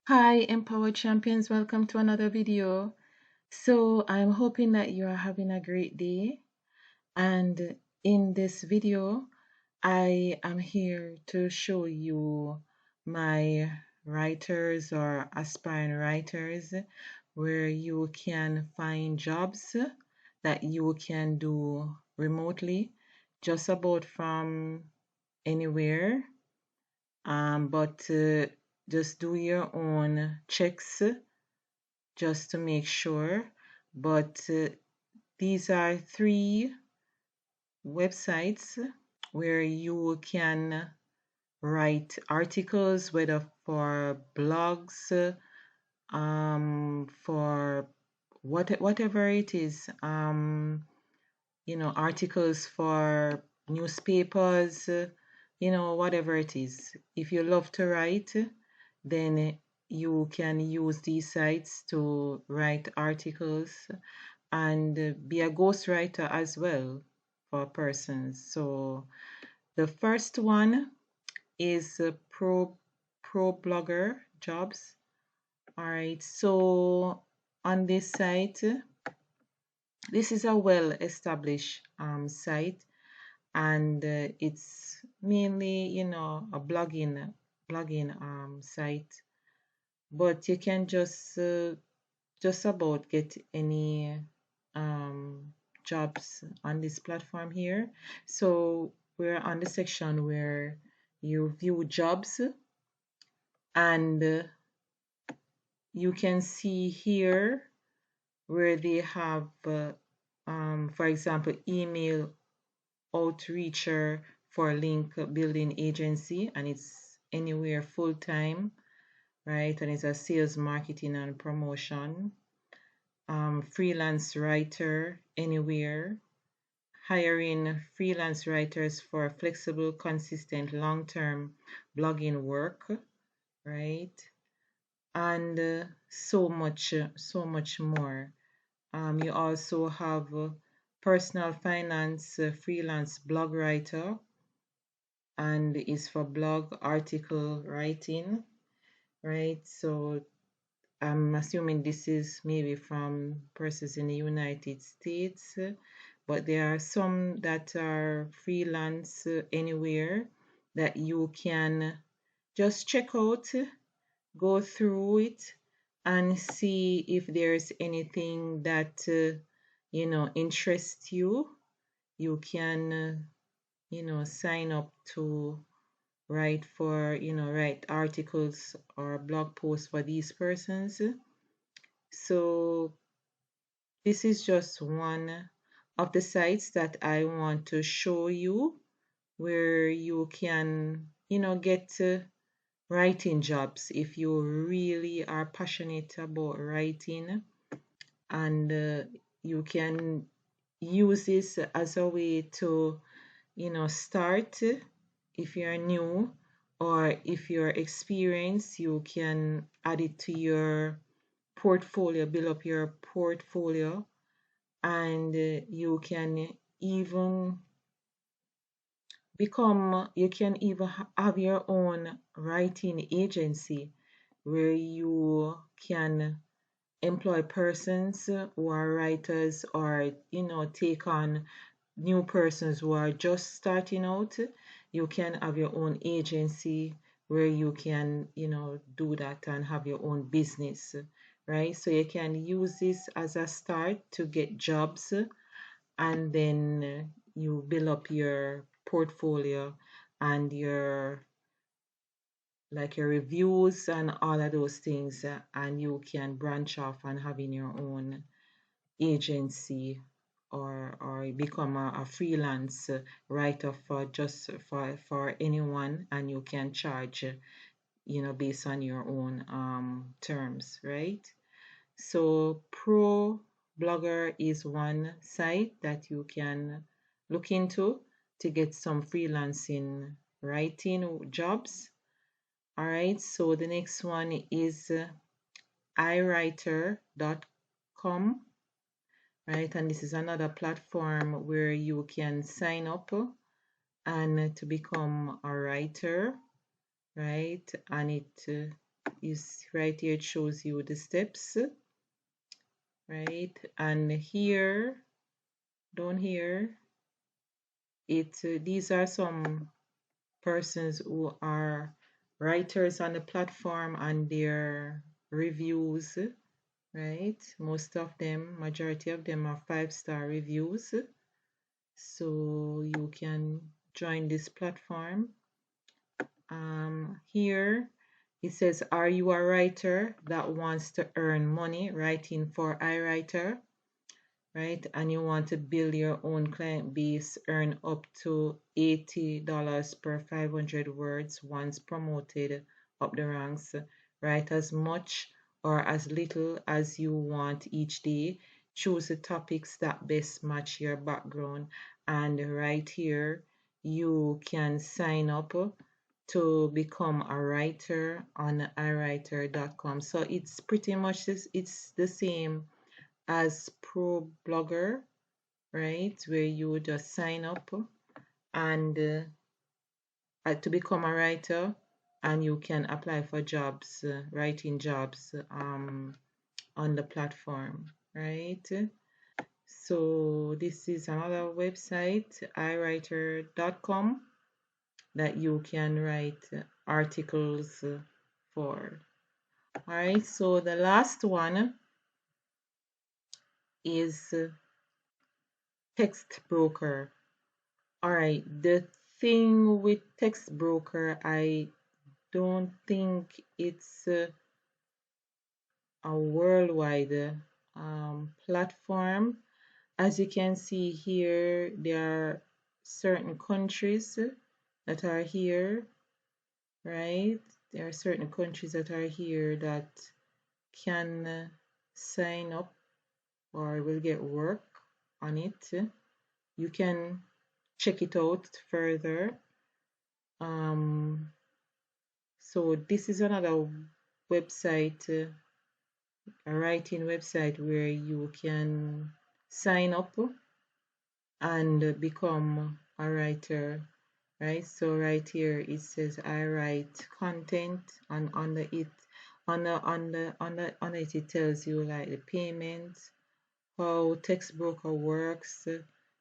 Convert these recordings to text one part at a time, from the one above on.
Hi, Empowered Champions. Welcome to another video. So, I'm hoping that you are having a great day. And in this video, I am here to show you my writers or aspiring writers where you can find jobs that you can do remotely, just about from anywhere. But just do your own checks just to make sure. But these are three websites where you can write articles, whether for blogs, for whatever it is, articles for newspapers, whatever it is. If you love to write, then you can use these sites to write articles and be a ghostwriter as well for persons. So the first one is Pro Blogger Jobs. All right. So on this site, this is a well-established site, and it's mainly, a blogging site. But you can just about get any um, jobs on this platform here. So we're on the section where you view jobs, and you can see here where they have, for example, email outreacher for link building agency, and it's anywhere full time, right? And it's a sales, marketing, and promotion. Freelance writer anywhere, hiring freelance writers for flexible, consistent, long-term blogging work, right? And so much more. You also have personal finance freelance blog writer, and is for blog article writing, right? So I'm assuming this is maybe from persons in the United States, but there are some that are freelance anywhere that you can just check out, go through it, and see if there's anything that interests you. You can sign up to write articles or blog posts for these persons. So this is just one of the sites that I want to show you where you can, get writing jobs if you really are passionate about writing, and you can use this as a way to, start if you're new, or if you're experienced, you can add it to your portfolio, build up your portfolio, and you can even have your own writing agency where you can employ persons who are writers, or take on new persons who are just starting out. You can have your own agency where you can do that and have your own business, right? So you can use this as a start to get jobs, and then you build up your portfolio and your reviews and all of those things, and you can branch off and having your own agency, or become a freelance writer for just for anyone, and you can charge based on your own terms, right? So Pro Blogger is one site that you can look into to get some freelancing writing jobs. All right, so the next one is iWriter.com, right? And this is another platform where you can sign up and to become a writer, right? And it is right here. It shows you the steps, right? And here, down here, these are some persons who are writers on the platform and their reviews, right? Most of them, majority of them are 5-star reviews. So you can join this platform. Here it says, are you a writer that wants to earn money writing for iWriter? Right? And you want to build your own client base, earn up to $80 per 500 words once promoted up the ranks. Write as much or as little as you want each day. Choose the topics that best match your background. And right here, you can sign up to become a writer on iWriter.com. So it's pretty much this, it's the same as pro blogger, right, where you just sign up and to become a writer, and you can apply for jobs, writing jobs on the platform, right? So this is another website, iWriter.com, that you can write articles for. All right, so the last one is TextBroker. All right, the thing with TextBroker, I don't think it's a worldwide platform. As you can see here, there are certain countries that are here, right? There are certain countries that are here that can sign up or will get work on it. You can check it out further. So this is another website, a writing website where you can sign up and become a writer, right? So right here it says I write content, and under it, on it tells you like the payment, how TextBroker works,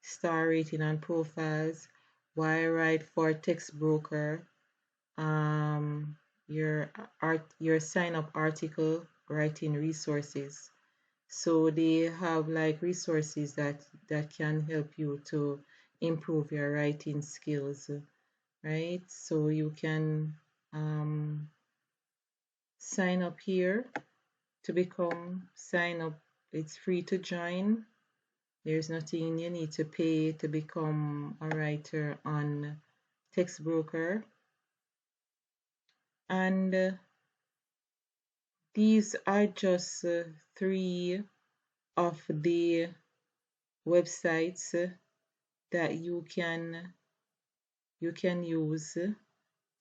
star rating and profiles, why I write for TextBroker, your sign up article, writing resources. So they have like resources that can help you to improve your writing skills, right? So you can sign up here to sign up. It's free to join. There's nothing you need to pay to become a writer on TextBroker. And these are just 3 of the websites that you can use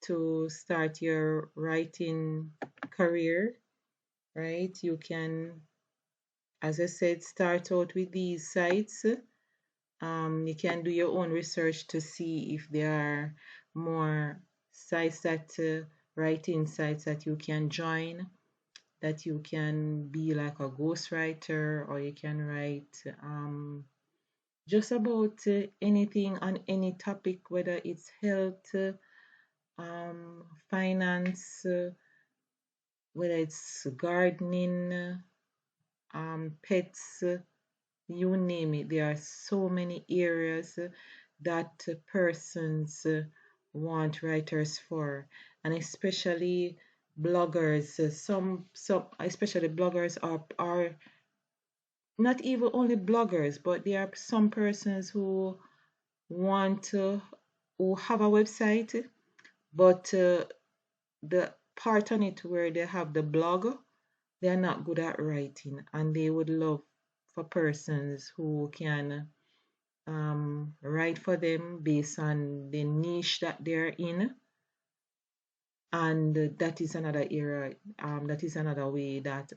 to start your writing career, right? You can, as I said, start out with these sites. You can do your own research to see if there are more sites writing sites that you can join, that you can be like a ghostwriter, or you can write just about anything on any topic, whether it's health, finance, whether it's gardening, pets, you name it. There are so many areas that persons want writers for, and especially bloggers. Some especially bloggers are not even only bloggers, but there are some persons who want to who have a website, but the part on it where they have the blog, they're not good at writing, and they would love for persons who can write for them based on the niche that they're in. And that is another area, that is another way that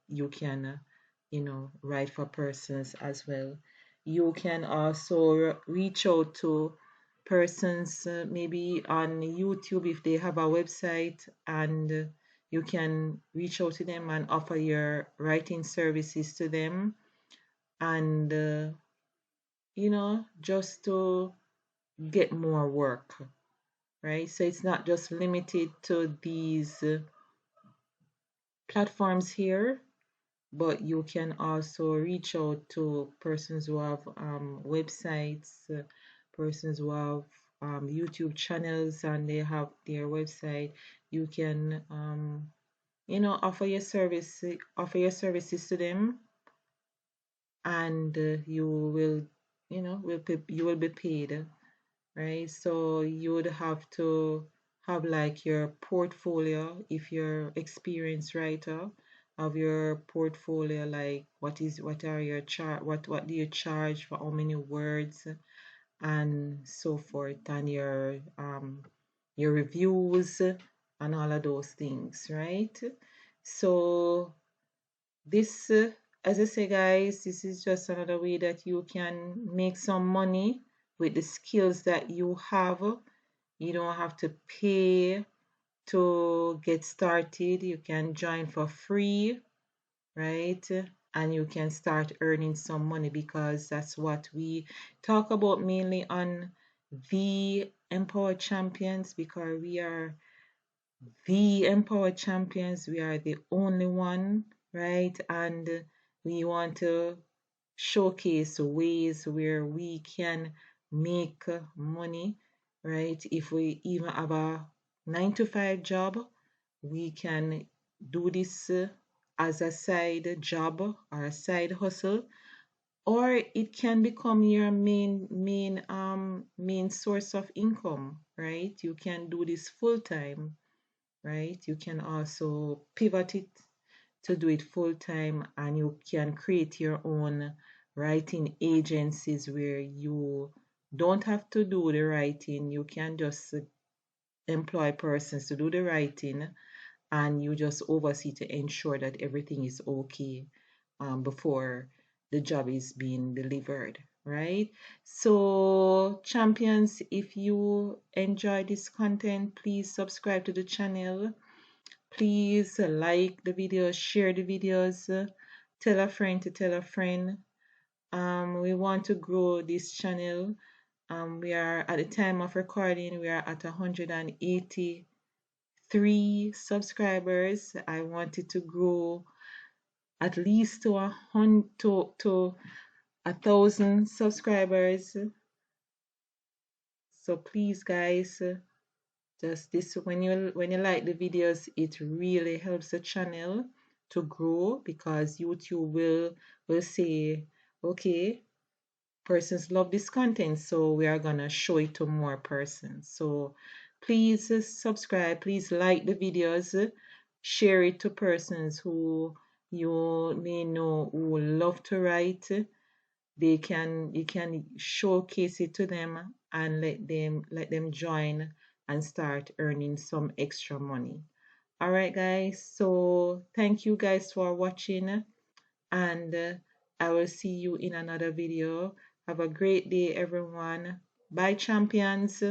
you can write for persons as well. You can also reach out to persons maybe on YouTube if they have a website, and you can reach out to them and offer your writing services to them, and just to get more work, right? So it's not just limited to these platforms here, but you can also reach out to persons who have websites, persons who have YouTube channels and they have their website. You can offer your services to them, and you will you will be paid, right? So you would have to have like your portfolio if you're experienced writer, of your portfolio, like what are your what do you charge for how many words and so forth, and your reviews and all of those things, right? So this, as I say, guys, this is just another way that you can make some money with the skills that you have. You don't have to pay to get started. You can join for free, right? And you can start earning some money, because that's what we talk about mainly on the Empowered Champions, because we are the Empowered Champions. We are the only one, right? And we want to showcase ways where we can make money, right? If we even have a 9 to 5 job, we can do this as a side job or a side hustle, or it can become your main source of income, right? You can do this full time, right? You can also pivot it to do it full time, and you can create your own writing agencies where you don't have to do the writing. You can just employ persons to do the writing, and you just oversee to ensure that everything is okay before the job is being delivered, right? So, champions, if you enjoy this content, please subscribe to the channel. Please like the videos, share the videos, tell a friend to tell a friend. We want to grow this channel. We are at the time of recording, we are at 183 subscribers. I wanted to grow at least to 1,000 subscribers. So please, guys, just this, when you like the videos, it really helps the channel to grow, because YouTube will say, okay, persons love this content, so we are gonna show it to more persons. So please subscribe, please like the videos, share it to persons who you may know who love to write. You can showcase it to them and let them join and start earning some extra money. All right, guys, so thank you guys for watching, and I will see you in another video. Have a great day, everyone. Bye, champions.